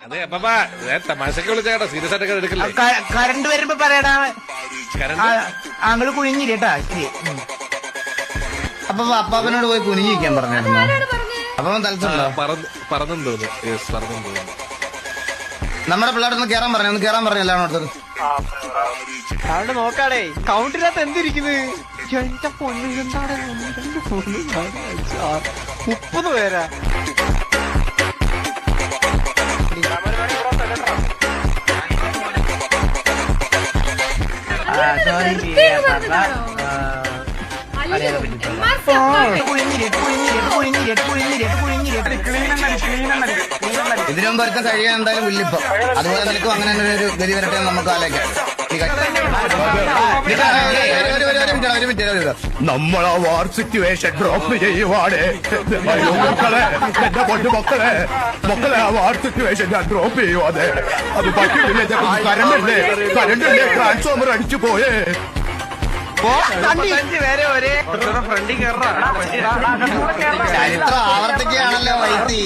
അതെ അപ്പാ തമാശക്ക് വിളിച്ച കേട്ടോ, സീരിയസ് ആയിട്ടൊക്കെ എടുക്കില്ലേ? കറണ്ട് വരുമ്പോ പറയടാ. ആങ്ങള് കുഴിഞ്ഞിരി കേട്ടാ. ശരി. അപ്പൊ അപ്പാപ്പനോട് പോയി കുനിഞ്ഞിരിക്കാൻ പറഞ്ഞായിരുന്നു. അപ്പൊ തലച്ചുണ്ടോ? പറന്നും തോന്നുന്നു. നമ്മുടെ പിള്ളേരൊന്ന് കേറാൻ പറഞ്ഞു. ഒന്ന് കേറാൻ പറഞ്ഞു എല്ലാവരും അടുത്തത്. അവിടെ നോക്കാടേ കൗണ്ടിനകത്ത് എന്തിരിക്കുന്നത്? എന്റെ പൊന്നു എന്താണ് 30 പേരാ. ഇതിനു മുമ്പ് ഒരുത്തം കഴിയാൻ എന്തായാലും വില്ലിപ്പം. അതുപോലെ നിനക്കും അങ്ങനെ ഒരു ഗതി വരട്ടെ നമുക്ക് ആലോചിക്കാം. നമ്മളാ വാർ സിറ്റുവേഷൻ ഡ്രോപ്പ് ചെയ്യുവാണ്. മക്കളെ, എന്റെ പൊന്നു മക്കളെ ആ വാർ സിറ്റുവേഷൻ ഞാൻ ഡ്രോപ്പ് ചെയ്യുവാതെ. അത് പറ്റില്ല. കരണ്ടല്ലേ ട്രാൻസ്ഫോമർ അടിച്ചു പോയേ. ചരിത്രം ആവർത്തിക്കുകയാണല്ലോ വൈത്തി.